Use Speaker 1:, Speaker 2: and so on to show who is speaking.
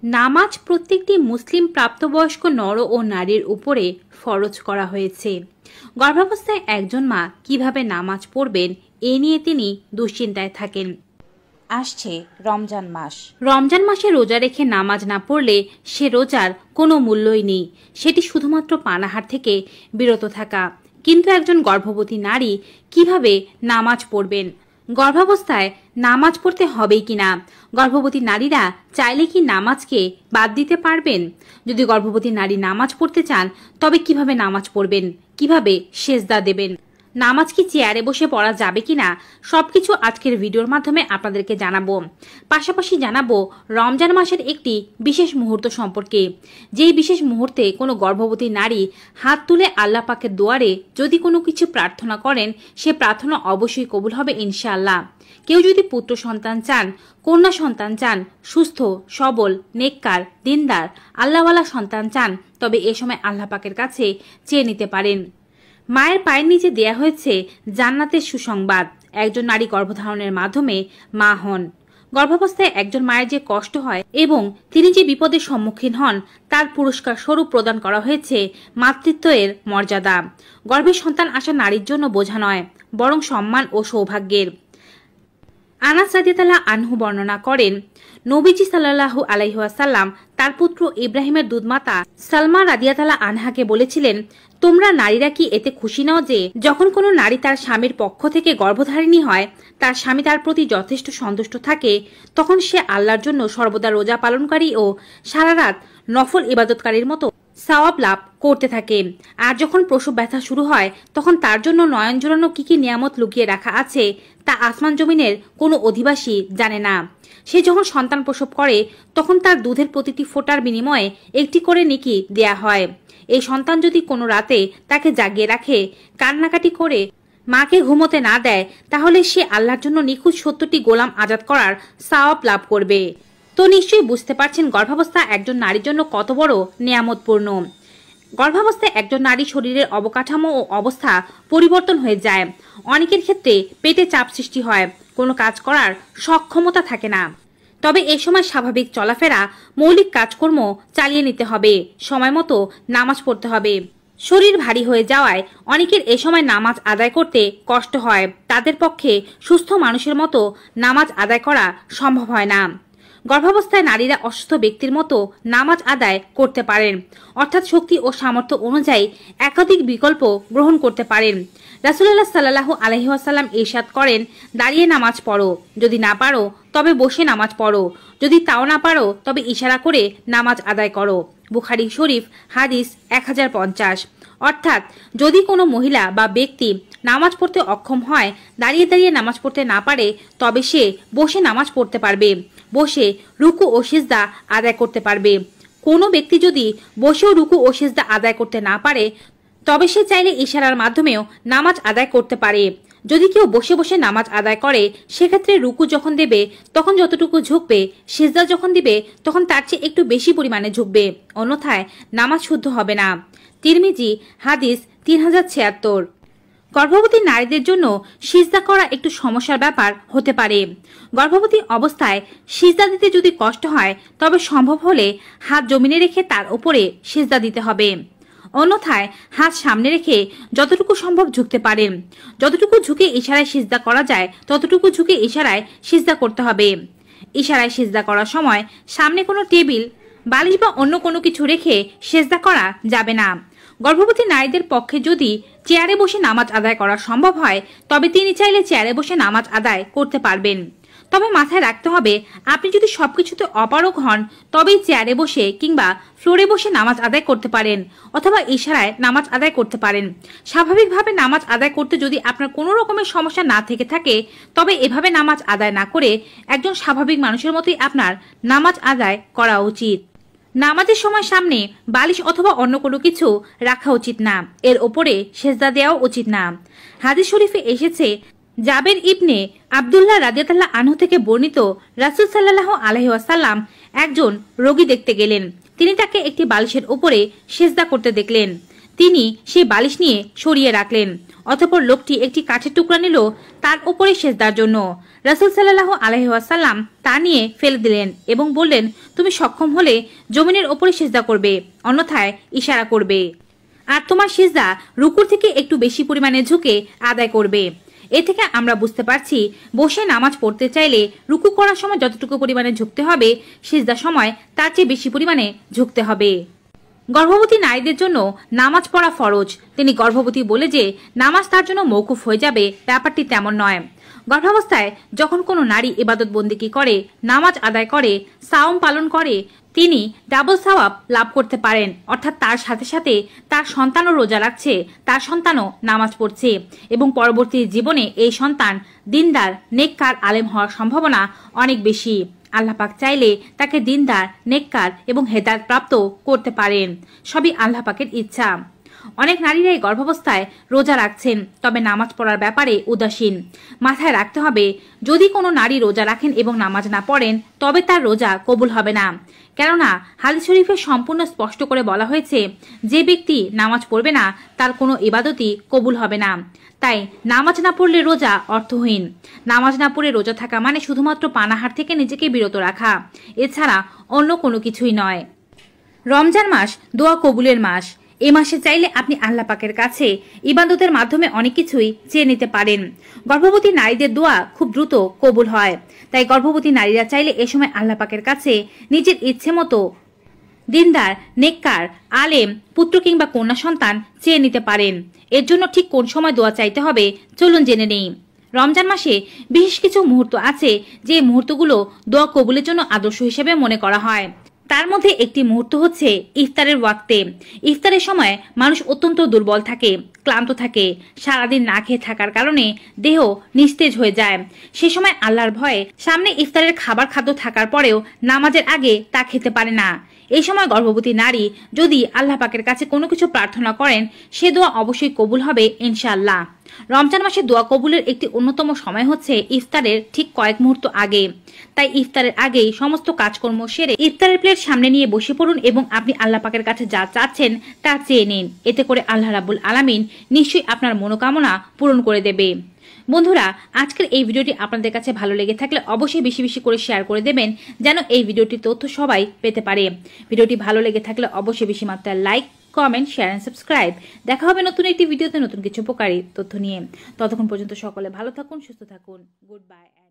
Speaker 1: নামাজ প্রত্যেকটি মুসলিম প্রাপ্তবয়স্ক নর ও নারীর উপরে ফরজ করা হয়েছে। গর্ভাবস্থায় একজন মা কিভাবে নামাজ পড়বেন এ নিয়ে তিনি দুশ্চিন্তায় থাকেন।
Speaker 2: আসছে রমজান মাস।
Speaker 1: রমজান মাসে রোজা রেখে নামাজ না পড়লে সে রোজার কোনো মূল্যই নেই, সেটি শুধুমাত্র পানাহার থেকে বিরত থাকা। কিন্তু একজন গর্ভবতী নারী কিভাবে নামাজ পড়বেন? গর্ভাবস্থায় নামাজ পড়তে হবেই কিনা? গর্ভবতী নারীরা চাইলে কি নামাজকে বাদ দিতে পারবেন? যদি গর্ভবতী নারী নামাজ পড়তে চান তবে কিভাবে নামাজ পড়বেন, কিভাবে সেজদা দেবেন, নামাজ কি চেয়ারে বসে পড়া যাবে কিনা, সবকিছু আজকের ভিডিওর মাধ্যমে আপনাদেরকে জানাবো। পাশাপাশি জানাবো রমজান মাসের একটি বিশেষ মুহূর্ত সম্পর্কে, যেই বিশেষ মুহূর্তে কোনো গর্ভবতী নারী হাত তুলে আল্লাহ পাকের দুয়ারে যদি কোনো কিছু প্রার্থনা করেন সে প্রার্থনা অবশ্যই কবুল হবে ইনশাআল্লাহ। কেউ যদি পুত্র সন্তান চান, কন্যা সন্তান চান, সুস্থ সবল নেককার দিনদার আল্লাহওয়ালা সন্তান চান, তবে এ সময় আল্লাহ পাকের কাছে চেয়ে নিতে পারেন। মায়ের পায়ের নিচে দেয়া হয়েছে জান্নাতের সুসংবাদ। একজন নারী গর্ভধারণের মাধ্যমে মা হন। গর্ভাবস্থায় একজন মায়ের যে কষ্ট হয় এবং তিনি যে বিপদের সম্মুখীন হন তার পুরস্কার স্বরূপ প্রদান করা হয়েছে মাতৃত্বের মর্যাদা। গর্ভে সন্তান আসা নারীর জন্য বোঝা নয়, বরং সম্মান ও সৌভাগ্যের। আনাস রাদিয়াল্লাহু আনহু বর্ণনা করেন, নবীজি সাল্লাল্লাহু আলাইহি ওয়াসাল্লাম তার পুত্র ইব্রাহিমের দুধমাতা সালমা রাদিয়াল্লাহু আনহাকে বলেছিলেন, তোমরা নারীরা কি এতে খুশি নাও যে যখন কোনো নারী তার স্বামীর পক্ষ থেকে গর্ভধারিণী হয়, তার স্বামী তার প্রতি যথেষ্ট সন্তুষ্ট থাকে, তখন সে আল্লাহর জন্য সর্বদা রোজা পালনকারী ও সারা রাত নফল ইবাদতকারীর মতো সওয়াব লাভ করতে থাকে। আর যখন প্রসব ব্যথা শুরু হয় তখন তার জন্য নয়ন জোড়ানো কি কি নিয়ামত লুকিয়ে রাখা আছে তা আসমান জমিনের কোনো অধিবাসী জানে না। সে যখন সন্তান প্রসব করে তখন তার দুধের প্রতিটি ফোঁটার বিনিময়ে একটি করে নেকি দেয়া হয়। এই সন্তান যদি কোনো রাতে তাকে জাগিয়ে রাখে, কান্নাকাটি করে মাকে ঘুমোতে না দেয়, তাহলে সে আল্লাহর জন্য নিখুঁত 70টি গোলাম আজাদ করার সওয়াব লাভ করবে। তো নিশ্চয়ই বুঝতে পারছেন গর্ভাবস্থা একজন নারীর জন্য কত বড় নিয়ামতপূর্ণ। গর্ভাবস্থায় একজন নারী শরীরের অবকাঠামো ও অবস্থা পরিবর্তন হয়ে যায়। অনেকের ক্ষেত্রে পেটে চাপ সৃষ্টি হয়, কোনো কাজ করার সক্ষমতা থাকে না। তবে এ সময় স্বাভাবিক চলাফেরা, মৌলিক কাজকর্ম চালিয়ে নিতে হবে, সময় মতো নামাজ পড়তে হবে। শরীর ভারী হয়ে যাওয়ায় অনেকের এ সময় নামাজ আদায় করতে কষ্ট হয়। তাদের পক্ষে সুস্থ মানুষের মতো নামাজ আদায় করা সম্ভব হয় না। গর্ভাবস্থায় নারীরা অসুস্থ ব্যক্তির মতো নামাজ আদায় করতে পারেন, অর্থাৎ শক্তি ও সামর্থ্য অনুযায়ী একাধিক বিকল্প গ্রহণ করতে পারেন। রাসূলুল্লাহ সাল্লাল্লাহু আলাইহি ওয়াসাল্লাম ইরশাদ করেন, দাঁড়িয়ে নামাজ পড়ো, যদি না পারো তবে বসে নামাজ পড়ো, যদি তাও না পারো তবে ইশারা করে নামাজ আদায় করো। বুখারী শরীফ হাদিস 1050। অর্থাৎ যদি কোনো মহিলা বা ব্যক্তি নামাজ পড়তে অক্ষম হয়, দাঁড়িয়ে দাঁড়িয়ে নামাজ পড়তে না পারে, তবে সে বসে নামাজ পড়তে পারবে, বসে রুকু ও সিজদা আদায় করতে পারবে। কোনো ব্যক্তি যদি বসেও রুকু ও সিজদা আদায় করতে না পারে তবে সে চাইলে ইশারার মাধ্যমেও নামাজ আদায় করতে পারে। যদি কেউ বসে বসে নামাজ আদায় করে সেক্ষেত্রে রুকু যখন দেবে তখন যতটুকু ঝুঁকবে, সিজদা যখন দিবে তখন তার চেয়ে একটু বেশি পরিমাণে ঝুঁকবে, অন্যথায় নামাজ শুদ্ধ হবে না। তিরমিজি হাদিস 3076। গর্ভবতী নারীদের জন্য সিজদা করা একটু সমস্যার ব্যাপার হতে পারে। গর্ভবতী অবস্থায় সিজদা দিতে যদি কষ্ট হয় তবে সম্ভব হলে হাত জমিনে রেখে তার উপরে সিজদা দিতে হবে, অন্যথায় হাত সামনে রেখে যতটুকু সম্ভব ঝুঁকতে পারেন। যতটুকু ঝুঁকে ইশারায় সিজদা করা যায় ততটুকু ঝুঁকে ইশারায় সিজদা করতে হবে। ইশারায় সিজদা করার সময় সামনে কোনো টেবিল, বালিশ বা অন্য কোনো কিছু রেখে সিজদা করা যাবে না। গর্ভবতী নারীদের পক্ষে যদি চেয়ারে বসে নামাজ আদায় করা সম্ভব হয় তবে তিনি চাইলে চেয়ারে বসে নামাজ আদায় করতে পারবেন। তবে মাথায় রাখতে হবে, আপনি যদি সবকিছুতে অপারগ হন তবেই চেয়ারে বসে কিংবা ফ্লোরে বসে নামাজ আদায় করতে পারেন, অথবা ইশারায় নামাজ আদায় করতে পারেন। স্বাভাবিকভাবে নামাজ আদায় করতে যদি আপনার কোনো রকমের সমস্যা না থেকে থাকে তবে এভাবে নামাজ আদায় না করে একজন স্বাভাবিক মানুষের মতোই আপনার নামাজ আদায় করা উচিত। নামাজের সময় সামনে বালিশ অথবা অন্য কোনো কিছু রাখা উচিত না, এর ওপরে সেজদা দেওয়াও উচিত না। হাদিস শরীফে এসেছে, জাবের ইবনে আব্দুল্লাহ রাদিয়াল্লাহু আনহু থেকে বর্ণিত, রাসূল সাল্লাল্লাহু আলাইহি ওয়াসাল্লাম একজন রোগী দেখতে গেলেন। তিনি তাকে একটি বালিশের উপরে সেজদা করতে দেখলেন। তিনি সেই বালিশ নিয়ে সরিয়ে রাখলেন। অতঃপর লোকটি একটি কাঠের টুকরা নিল তার উপরে সেজদার জন্য। রাসূল সাল্লাল্লাহু আলাইহি ওয়াসাল্লাম তা নিয়ে ফেলে দিলেন এবং বললেন, তুমি সক্ষম হলে জমিনের উপরে সেজদা করবে, অন্যথায় ইশারা করবে, আর তোমার সিজদা রুকুর থেকে একটু বেশি পরিমাণে ঝুঁকে আদায় করবে। এ থেকে আমরা বুঝতে পারছি বসে নামাজ পড়তে চাইলে রুকু করার সময় যতটুকু পরিমাণে ঝুঁকতে হবে, সিজদার সময় তার চেয়ে বেশি পরিমাণে ঝুঁকতে হবে। গর্ভবতী নারীদের জন্য নামাজ পড়া ফরজ। তিনি গর্ভবতী বলে যে নামাজ তার জন্য মওকুফ হয়ে যাবে, ব্যাপারটি তেমন নয়। গর্ভাবস্থায় যখন কোনো নারী ইবাদত বন্দেগী করে, নামাজ আদায় করে, সাওম পালন করে, তিনি ডাবল সওয়াব লাভ করতে পারেন। অর্থাৎ তার সাথে সাথে তার সন্তানও রোজা রাখছে, তার সন্তানও নামাজ পড়ছে এবং পরবর্তী জীবনে এই সন্তান দিনদার নেককার আলেম হওয়ার সম্ভাবনা অনেক বেশি। আল্লাহ পাক চাইলে তাকে দিনদার নেককার এবং হেদায়েত প্রাপ্ত করতে পারেন। সবই আল্লাহ পাকের ইচ্ছা। অনেক নারীরাই গর্ভাবস্থায় রোজা রাখছেন, তবে নামাজ পড়ার ব্যাপারে উদাসীন। মাথায় রাখতে হবে, যদি কোনো নারী রোজা রাখেন এবং নামাজ না পড়েন তবে তার রোজা কবুল হবে না। কেননা হাদিস শরীফে সম্পূর্ণ স্পষ্ট করে বলা হয়েছে, যে ব্যক্তি নামাজ পড়বে না তার কোনো ইবাদতই কবুল হবে না। তাই নামাজ না পড়লে রোজা অর্থহীন। নামাজ না পড়ে রোজা থাকা মানে শুধুমাত্র পানাহার থেকে নিজেকে বিরত রাখা, এছাড়া অন্য কোনো কিছুই নয়। রমজান মাস দোয়া কবুলের মাস। এই মাসে চাইলে আপনি আল্লাহ পাকের কাছে ইবাদতের মাধ্যমে অনেক কিছুই চেয়ে নিতে পারেন। গর্ভবতী নারীদের দোয়া খুব দ্রুত কবুল হয়। তাই গর্ভবতী নারীরা চাইলে এ সময় আল্লাহ পাকের কাছে নিজের ইচ্ছে মতো দিনদার নেককার আলেম পুত্র কিংবা কন্যা সন্তান চেয়ে নিতে পারেন। এর জন্য ঠিক কোন সময় দোয়া চাইতে হবে চলুন জেনে নেই। রমজান মাসে বিশেষ কিছু মুহূর্ত আছে যে মুহূর্তগুলো দোয়া কবুলের জন্য আদর্শ হিসেবে মনে করা হয়। তার মধ্যে একটি মুহূর্ত হচ্ছে ইফতারের ওয়াক্তে। ইফতারের সময় মানুষ অত্যন্ত দুর্বল থাকে, ক্লান্ত থাকে, সারাদিন না খেয়ে থাকার কারণে দেহ নিস্তেজ হয়ে যায়। সে সময় আল্লাহর ভয়ে সামনে ইফতারের খাদ্য থাকার পরেও নামাজের আগে তা খেতে পারে না। এই সময় গর্ভবতী নারী যদি আল্লাহ পাকের কাছে কোনো কিছু প্রার্থনা করেন, সে দোয়া অবশ্যই কবুল হবে ইনশাআল্লাহ। রমজান মাসে দোয়া কবুলের একটি অন্যতম সময় হচ্ছে ইফতারের ঠিক কয়েক মুহূর্ত আগে। তাই ইফতারের আগেই সমস্ত কাজকর্ম সেরে ইফতারের প্লেট সামনে নিয়ে বসে পড়ুন এবং আপনি আল্লাহ পাকের কাছে যা চাচ্ছেন তা চেয়ে নিন। এতে করে আল্লাহ রাব্বুল আলামিন নিশ্চয়ই আপনার মনোকামনা পূরণ করে দেবে। বন্ধুরা, আজকের এই ভিডিওটি আপনাদের কাছে ভালো লেগে থাকলে অবশ্যই বেশি বেশি করে শেয়ার করে দেবেন, যেন এই ভিডিওটির তথ্য সবাই পেতে পারে। ভিডিওটি ভালো লেগে থাকলে অবশ্যই বেশি মাত্রায় like, comment, share and subscribe. দেখা হবে নতুন একটি ভিডিওতে নতুন কিছু উপকারী তথ্য নিয়ে। ততক্ষণ পর্যন্ত সকলে ভালো থাকুন, সুস্থ থাকুন। Good bye.